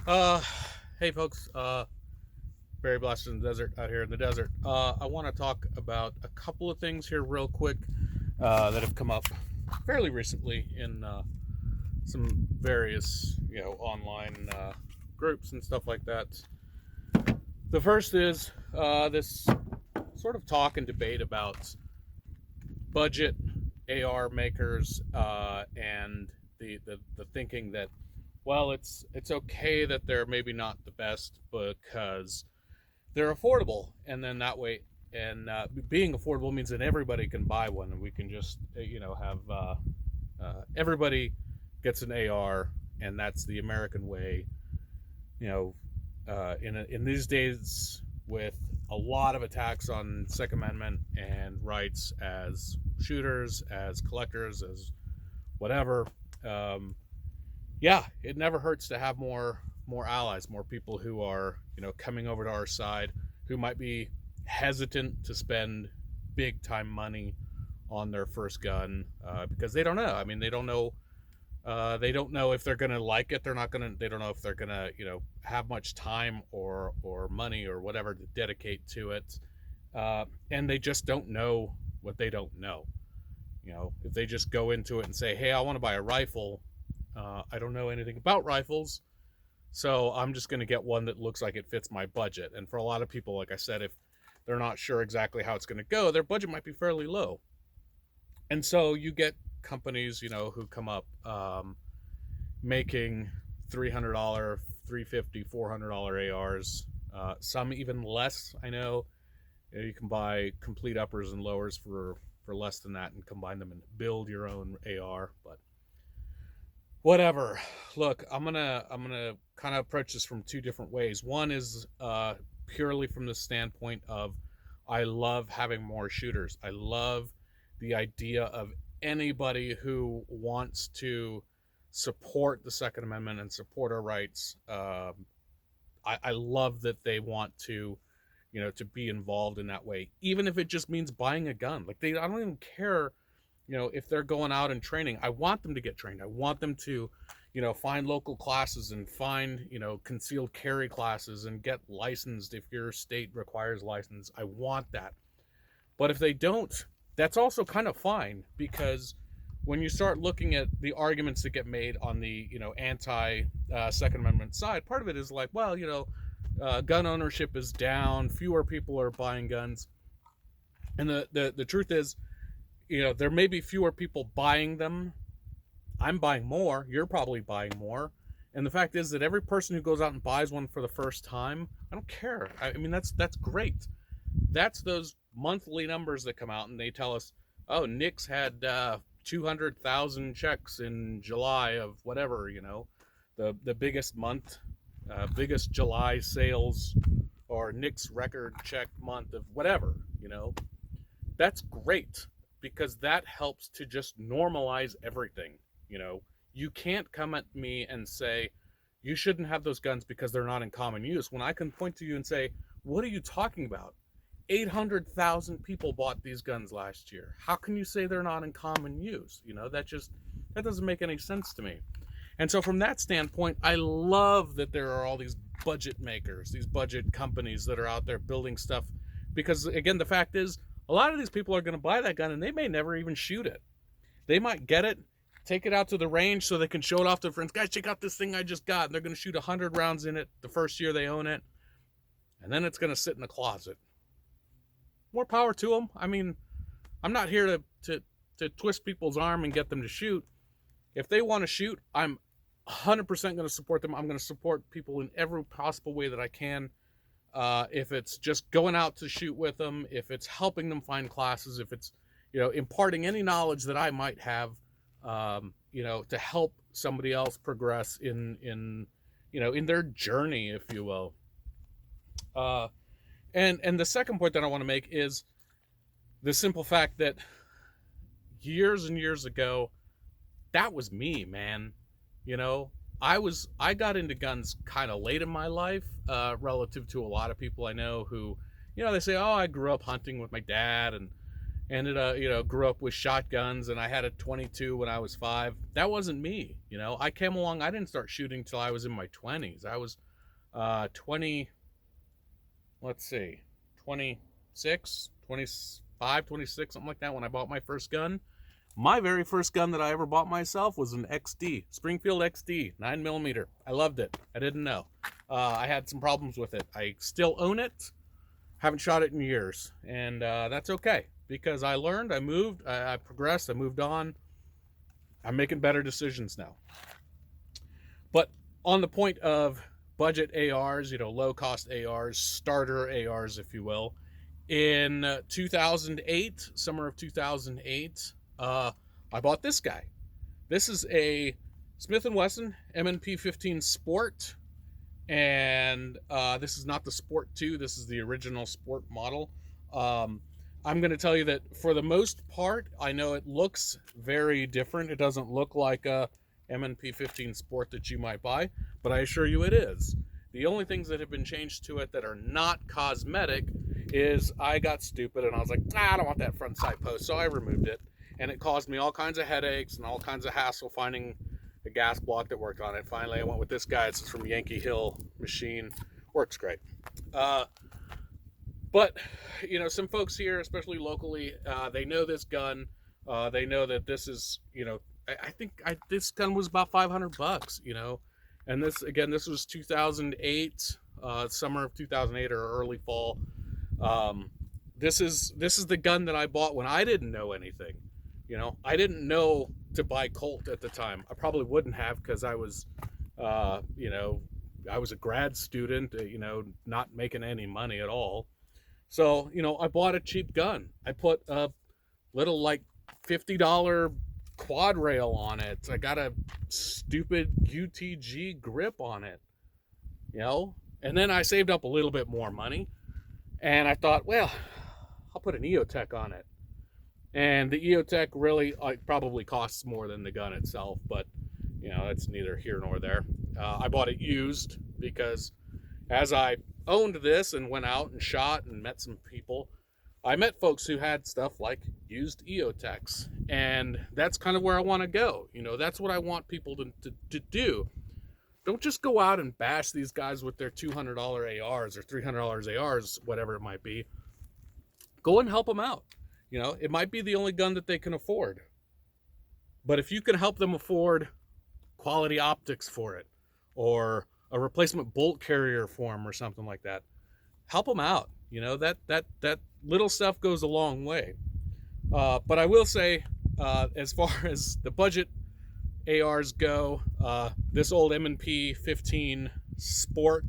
Uh, hey folks. Very blessed in the desert out here in the desert. I want to talk about a couple of things here real quick that have come up fairly recently in some various online groups and stuff like that. The first is this sort of talk and debate about budget AR makers and the thinking that well it's okay that they're maybe not the best because they're affordable, and then that way, and being affordable means that everybody can buy one, and we can just have everybody gets an AR, and that's the American way. You know, in these days with a lot of attacks on Second Amendment and rights as shooters, as collectors, as whatever. Um, yeah, it never hurts to have more allies, more people who are coming over to our side, who might be hesitant to spend big time money on their first gun because they don't know. I mean, they don't know. They don't know if they're gonna like it. They're not gonna. They don't know if they're gonna have much time or money or whatever to dedicate to it, and they just don't know what they don't know. If they just go into it and say, "Hey, I want to buy a rifle," I don't know anything about rifles, so I'm just going to get one that looks like it fits my budget. And for a lot of people, like I said, if they're not sure exactly how it's going to go, their budget might be fairly low. And so you get companies, who come up making $300, $350, $400 ARs, some even less. I know you can buy complete uppers and lowers for less than that and combine them and build your own AR, but whatever. Look, I'm gonna kind of approach this from two different ways. One is purely from the standpoint of I love having more shooters. I love the idea of anybody who wants to support the Second Amendment and support our rights. I love that they want to be involved in that way, even if it just means buying a gun. Like I don't even care if they're going out and training. I want them to get trained. I want them to find local classes and find concealed carry classes and get licensed if your state requires license. I want that. But if they don't, that's also kind of fine, because when you start looking at the arguments that get made on the anti Second Amendment side, part of it is like, well, gun ownership is down, fewer people are buying guns, and the truth is, there may be fewer people buying them. I'm buying more. You're probably buying more. And the fact is that every person who goes out and buys one for the first time, I don't care. I mean, that's great. That's those monthly numbers that come out and they tell us, oh, Nick's had 200,000 checks in July of whatever, the biggest month, biggest July sales, or Nick's record check month of whatever, That's great, because that helps to just normalize everything. You can't come at me and say you shouldn't have those guns because they're not in common use, when I can point to you and say, what are you talking about? 800,000 people bought these guns last year. How can you say they're not in common use? That doesn't make any sense to me. And so from that standpoint, I love that there are all these budget makers, these budget companies that are out there building stuff, because again, the fact is, a lot of these people are going to buy that gun and they may never even shoot it. They might get it, take it out to the range so they can show it off to their friends. Guys, check out this thing I just got. And they're going to shoot 100 rounds in it the first year they own it. And then it's going to sit in the closet. More power to them. I mean, I'm not here to twist people's arm and get them to shoot. If they want to shoot, I'm 100% going to support them. I'm going to support people in every possible way that I can. If it's just going out to shoot with them, if it's helping them find classes, if it's imparting any knowledge that I might have, to help somebody else progress in their journey, if you will. And the second point that I want to make is the simple fact that years and years ago, that was me, man. I got into guns kind of late in my life, relative to a lot of people I know who, they say, oh, I grew up hunting with my dad, and ended up, grew up with shotguns, and I had a 22 when I was 5. That wasn't me. I came along, I didn't start shooting till I was in my 20s. I was 20, let's see, 26, 25, 26, something like that when I bought my first gun. My very first gun that I ever bought myself was an XD, Springfield XD, 9mm. I loved it. I didn't know. I had some problems with it. I still own it. Haven't shot it in years. And that's okay, because I learned, I moved, I progressed, I moved on. I'm making better decisions now. But on the point of budget ARs, low cost ARs, starter ARs, if you will, in 2008, summer of 2008, I bought this guy. This is a Smith & Wesson M&P 15 Sport, and this is not the Sport 2. This is the original Sport model. I'm going to tell you that for the most part, I know it looks very different. It doesn't look like a M&P 15 Sport that you might buy, but I assure you it is. The only things that have been changed to it that are not cosmetic is I got stupid and I was like, I don't want that front sight post, so I removed it. And it caused me all kinds of headaches and all kinds of hassle finding a gas block that worked on it. Finally, I went with this guy. It's from Yankee Hill Machine. Works great. But, some folks here, especially locally, they know this gun. They know that this is, I think this gun was about $500, And this was 2008, summer of 2008 or early fall. This is the gun that I bought when I didn't know anything. I didn't know to buy Colt at the time. I probably wouldn't have, because I was, I was a grad student, not making any money at all. So, I bought a cheap gun. I put a little like $50 quad rail on it. I got a stupid UTG grip on it, and then I saved up a little bit more money, and I thought, well, I'll put an EOTech on it. And the EOTech really probably costs more than the gun itself, but that's neither here nor there. I bought it used because as I owned this and went out and shot and met some people, I met folks who had stuff like used EOTechs, and that's kind of where I want to go. That's what I want people to do. Don't just go out and bash these guys with their $200 ARs or $300 ARs, whatever it might be. Go and help them out. It might be the only gun that they can afford. But if you can help them afford quality optics for it, or a replacement bolt carrier for them or something like that, help them out. That little stuff goes a long way. But I will say, as far as the budget ARs go, this old M&P 15 Sport.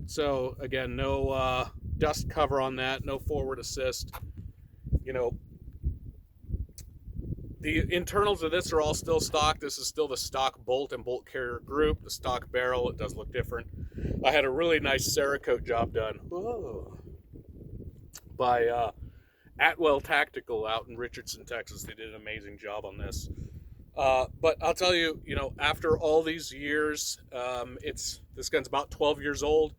So again, no dust cover on that, no forward assist. The internals of this are all still stock. This is still the stock bolt and bolt carrier group, the stock barrel. It does look different. I had a really nice Cerakote job done by Atwell Tactical out in Richardson, Texas. They did an amazing job on this. But I'll tell you, after all these years, this gun's about 12 years old.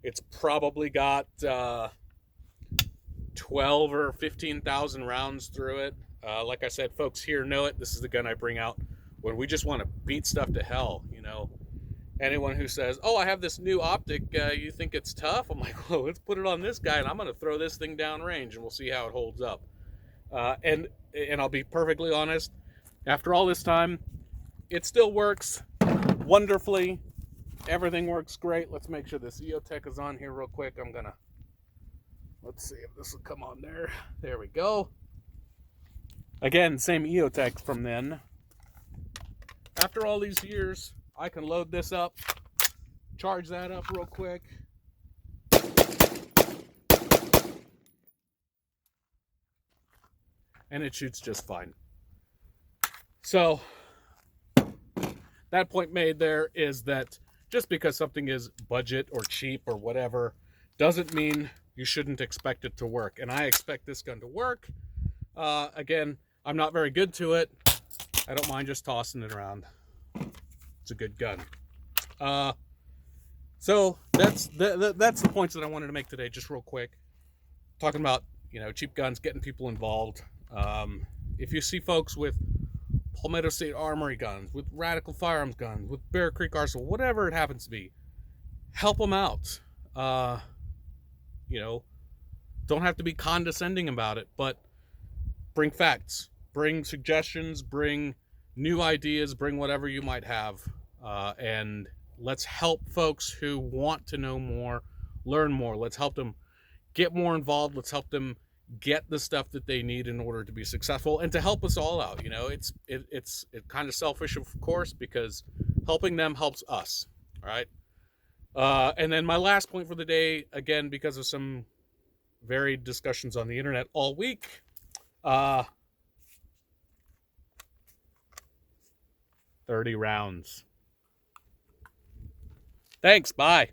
It's probably got 12 or 15,000 rounds through it. Like I said, folks here know it. This is the gun I bring out when we just want to beat stuff to hell. Anyone who says, oh, I have this new optic, you think it's tough? I'm like, well, let's put it on this guy and I'm going to throw this thing down range and we'll see how it holds up. And I'll be perfectly honest, after all this time, it still works wonderfully. Everything works great. Let's make sure this EOTech is on here real quick. Let's see if this will come on there. There we go. Again, same EOTech from then. After all these years, I can load this up, charge that up real quick. And it shoots just fine. So, that point made there is that just because something is budget or cheap or whatever, doesn't mean you shouldn't expect it to work. And I expect this gun to work. Again, I'm not very good to it. I don't mind just tossing it around. It's a good gun. So that's the points that I wanted to make today, just real quick. Talking about, cheap guns, getting people involved. If you see folks with Palmetto State Armory guns, with Radical Firearms guns, with Bear Creek Arsenal, whatever it happens to be, help them out. Don't have to be condescending about it, but bring facts, bring suggestions, bring new ideas, bring whatever you might have, and let's help folks who want to know more, learn more. Let's help them get more involved. Let's help them get the stuff that they need in order to be successful and to help us all out. It's kind of selfish, of course, because helping them helps us. All right. And then my last point for the day, again, because of some varied discussions on the internet all week, 30 rounds. Thanks. Bye.